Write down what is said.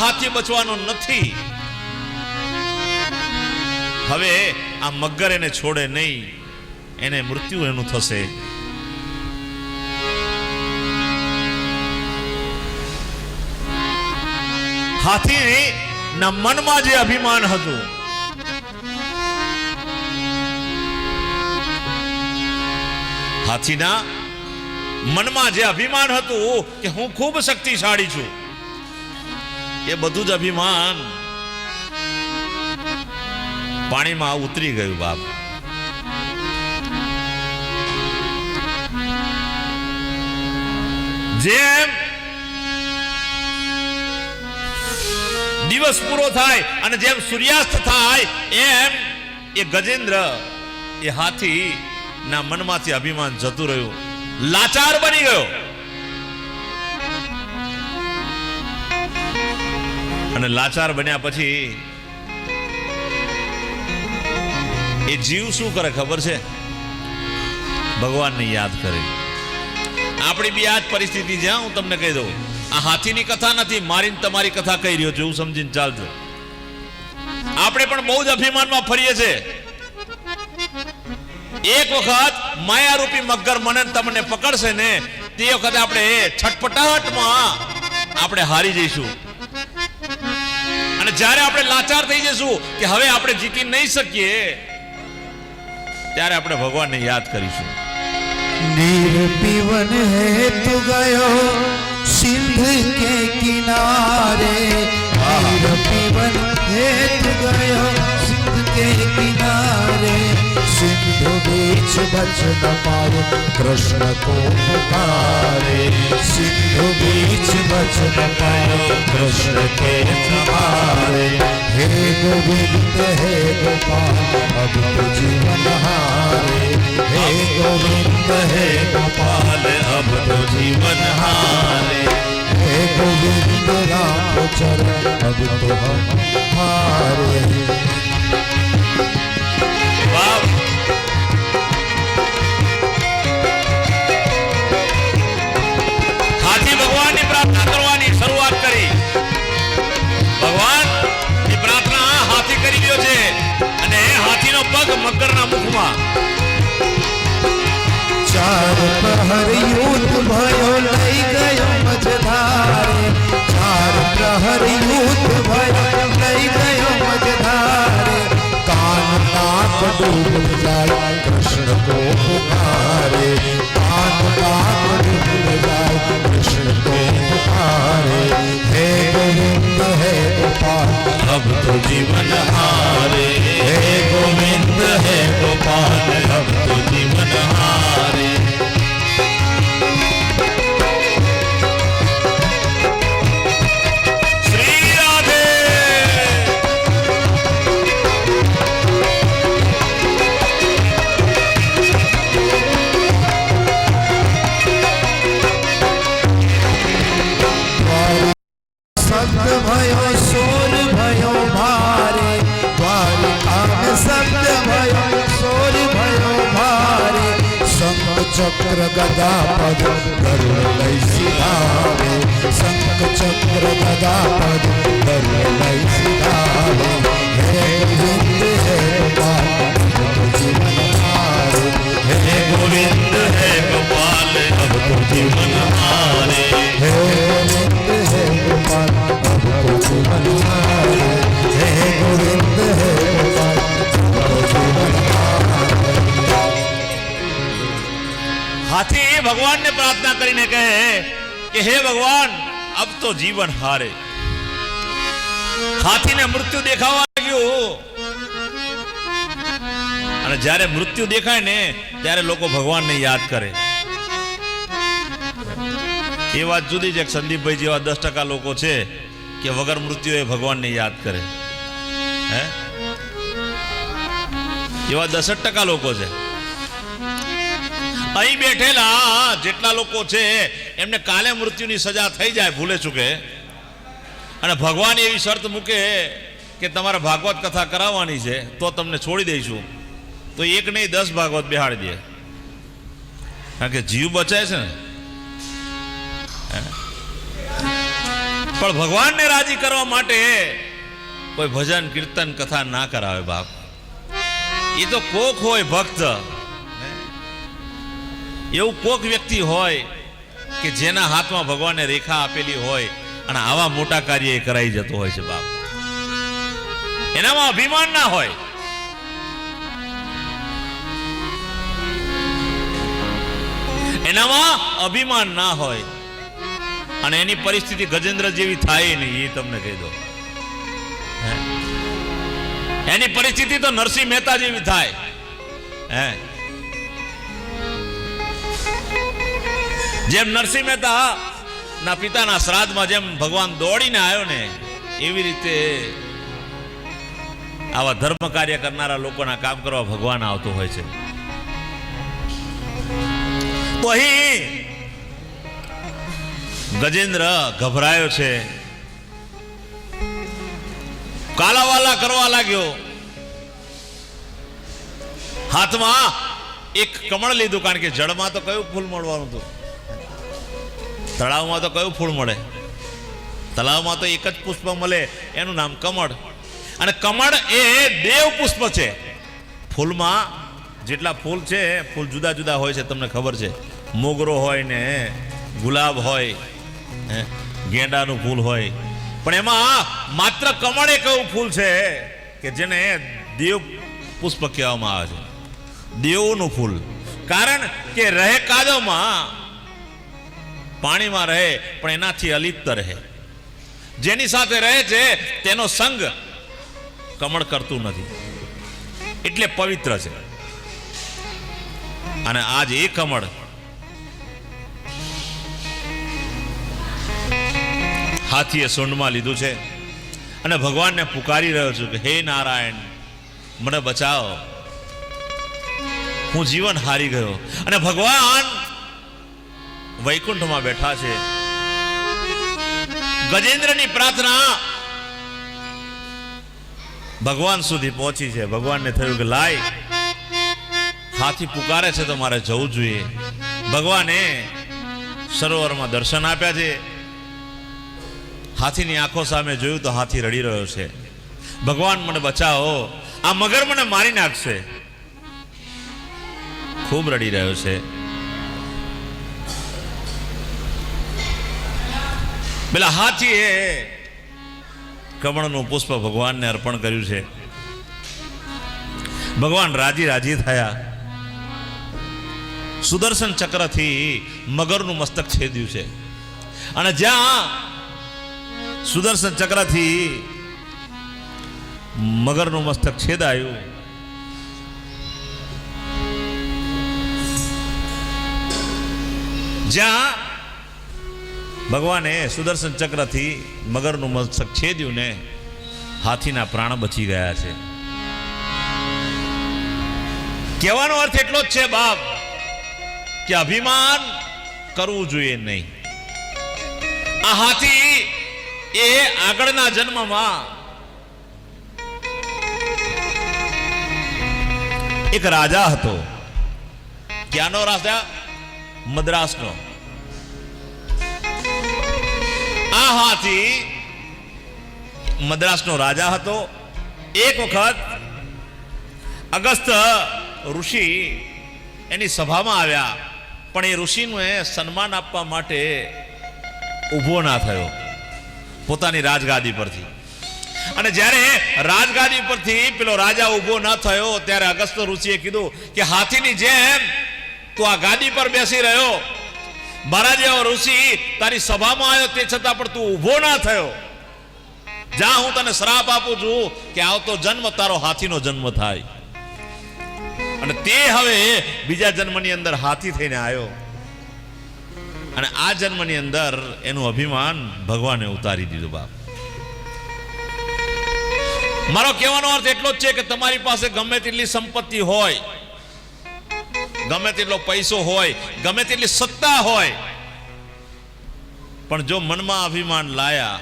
હાથી બચવાનો નથી. હવે આ મગર એને છોડે નહીં, એને મૃત્યુ એનું થશે. હાથી ના મનમાં જે અભિમાન હતું, હાથીના મનમાં જે અભિમાન હતું કે હું ખૂબ શક્તિશાળી છું, એ બધું જ અભિમાન પાણીમાં ઉતરી ગયું. બાપ, જેમ દિવસ પૂરો થાય અને જેમ સૂર્યાસ્ત થાય એમ એ ગજેન્દ્ર, એ હાથી ના મનમાંથી અભિમાન જતું રહ્યું, લાચાર બની ગયો. અને લાચાર બન્યા પછી એ જીવ શું કરે ખબર છે? ભગવાનને યાદ કરે. આપણી બી આ જ પરિસ્થિતિ છે. હું તમને કહી દઉં, આ હાથીની કથા નથી, મારી તમારી કથા કહી રહ્યો છું, એવું સમજીને ચાલજો. આપણે પણ બહુ જ અભિમાનમાં ફરીએ છીએ. એક વખત માયારૂપી મગર મને તમને પકડશે ને, તે વખતે આપણે છટપટાહટમાં આપણે હારી જઈશું. અને જ્યારે આપણે લાચાર થઈ જઈશું કે હવે આપણે જીતી નહીં શકીએ, ત્યારે આપણે ભગવાનને યાદ કરીશું. नीर पीवन हेतु गयो सिंध के किनारे, नीर पीवन हेतु गयो सिंध के किनारे, सिंधु बीच बच न पाए कृष्ण को पुकारे, सिंधु बीच बच न पाए कृष्ण के सहारे, हे गोविंद हे गोपाल अब तो जीवन हारे, हे गोविंद हे गोपाल अब तो जीवन हारे, हे गोविंद राम चरण अब तो हम हारे. હાથી ભગવાનની પ્રાર્થના કરવાની શરૂઆત કરી. ભગવાનની પ્રાર્થના હાથી કરી રહ્યો છે અને હાથીનો પગ મગરના મુખમાં. चार प्रहर युद्ध भयो लई गयो मझधारे, चार प्रहर युद्ध भयो लई गयो मझधारे, कान नाक डूब जाए कृष्ण को पुकारे, कान नाक डूब जाए कृष्ण को पुकारे, हे गोविंद हे गोपाल अब तो जीवन हारे, हे गोविंद हे गोपाल अब तो जीवन हारे. शब्द भयो सोर भयो भारे, द्वारिका में शब्द भयो सोर भयो भारे, शंख चक्र गदा पद गरुड़ लई सिधारे, शंख चक्र गदा पद गरुड़ लई सिधारे, हे गोविंद हे गोपाल अब तो जीवन हारे, हे गोविंद हे गोपाल अब तो जीवन हारे, हे गोविंद हे गोपाल अब तो जीवन हारे, हे गोविंद हे गोपाल अब तो जीवन हारे. हाथी भगवान ने प्रार्थना કરીને કહે કે હે ભગવાન अब तो जीवन हारे. હાથીને મૃત્યુ દેખાવા લાગ્યું અને જ્યારે મૃત્યુ દેખાય ને ત્યારે લોકો ભગવાનને યાદ કરે. એ વાત જુદી છે. સંદીપભાઈ જેવા 10% લોકો છે કે વગર મૃત્યુએ ભગવાનને યાદ કરે. હે, એવા 10% લોકો છે. અહીં બેઠેલા જેટલા લોકો છે એમને કાલે મૃત્યુની સજા થઈ જાય ભૂલે ચૂકે, અને ભગવાન એવી શરત મૂકે કે તમારે ભાગવત કથા કરાવવાની છે તો તમને છોડી દઈશું, તો એક નહીં 10 ભાગવત બેહાડી દે. કારણ કે જીવ બચાય છે ને. પણ ભગવાનને રાજી કરવા માટે કોઈ ભજન કીર્તન કથા ના કરાવે બાપ. એ તો કોક હોય ભક્ત, એવું કોક વ્યક્તિ હોય કે જેના હાથમાં ભગવાને રેખા આપેલી હોય અને આવા મોટા કાર્ય એ કરાઈ જતો હોય છે બાપ. એનામાં અભિમાન ના હોય. એનામાં અભિમાન ના હોય અને એની પરિસ્થિતિ ગજેન્દ્ર જેવી થાય નહીં, એ તમને કહી દો. એની પરિસ્થિતિ તો નરસિંહ મહેતા જેવી થાય. જેમ નરસિંહ મહેતા ના પિતાના શ્રાદ્ધમાં જેમ ભગવાન દોડીને આવ્યો ને, એવી રીતે આવા ધર્મ કાર્ય કરનારા લોકોના કામ કરવા ભગવાન આવતો હોય છે. તો અહીં ગજેન્દ્ર ગભરાયો છે, કાલાવાલા કરવા લાગ્યો. હાથમાં એક કમળ લીધું, કારણ કે જળમાં તો કયું ફૂલ મળવાનું હતું, તળાવમાં તો કયું ફૂલ મળે? તળાવમાં તો એક જ પુષ્પ મળે, એનું નામ કમળ. અને કમળ એ દેવ પુષ્પ છે. ફૂલમાં જેટલા ફૂલ છે, ફૂલ જુદા જુદા હોય છે, તમને ખબર છે. મોગરો હોય ને ગુલાબ હોય, ગેંડાનું ફૂલ હોય, પણ એમાં માત્ર કમળ એક એવું ફૂલ છે કે જેને દેવ પુષ્પ કહેવામાં આવે છે. દેવોનું ફૂલ. કારણ કે રહે કાદવમાં, પાણીમાં રહે પણ એનાથી અલિપ્ત રહે. જેની સાથે રહે છે તેનો સંગ કમળ કરતું નથી, એટલે પવિત્ર છે. અને આજ એ કમળ હાથીએ સૂંઢમાં લીધું છે અને ભગવાનને પુકારી રહ્યો છું કે હે નારાયણ, મને બચાવો, હું જીવન હારી ગયો. અને ભગવાન વૈકુંઠમાં બેઠા છે. ગજેન્દ્રની પ્રાર્થના ભગવાન સુધી પહોંચી છે. ભગવાનને થયું કે લાય, હાથી પુકારે છે તો મારે જવું જોઈએ. ભગવાને સરોવરમાં દર્શન આપ્યા છે. હાથીની આંખો સામે જોયું તો હાથી રડી રહ્યો છે. ભગવાન મને બચાવો, આ મગર મને મારી નાખશે. ખૂબ રડી રહ્યો છે. પેલા હાથીએ કમળનું પુષ્પ ભગવાનને અર્પણ કર્યું છે. ભગવાન રાજી રાજી થયા. સુદર્શન ચક્રથી મગરનું મસ્તક છેદ્યું છે. અને જ્યાં સુદર્શન ચક્રથી મગરનું મસ્તક છેદાયું, જ્યાં ભગવાને સુદર્શન ચક્રથી મગરનું મસ્તક છેદ્યું ને, હાથીના પ્રાણ બચી ગયા છે. કહેવાનો અર્થ એટલો જ છે બાપ કે અભિમાન કરવું જોઈએ નહીં. આ હાથી એ આગળના જન્મમાં એક રાજા હતો. ક્યાંનો રાજા? મદ્રાસનો. આ હાથી મદ્રાસનો રાજા હતો. એક વખત અગસ્ત ઋષિ એની સભામાં આવ્યા, પણ એ ઋષિને સન્માન આપવા માટે ઊભો ના થયો પોતાની રાજગાદી પરથી. અને જ્યારે રાજગાદી પરથી પેલો રાજા ઊભો ન થયો ત્યારે અગસ્ત ઋષિએ કીધું કે હાથીની જેમ તું આ ગાદી પર બેસી રહ્યો, મારા જેવો ઋષિ તારી સભામાં આવ્યો તે છતાં પણ તું ઊભો ના થયો. જા, હું તને શ્રાપ આપું છું કે આવતો જન્મ તારો હાથીનો જન્મ થાય. અને તે હવે બીજા જન્મની અંદર હાથી થઈને આવ્યો. અને આ જન્મની અંદર એનું અભિમાન ભગવાને ઉતારી દીધું. બાપ, મારો કહેવાનો અર્થ એટલો જ છે કે તમારી પાસે ગમે તેટલી સંપત્તિ હોય, ગમે તેટલો પૈસો હોય, ગમે તેટલી સત્તા હોય, પણ જો મનમાં અભિમાન લાયા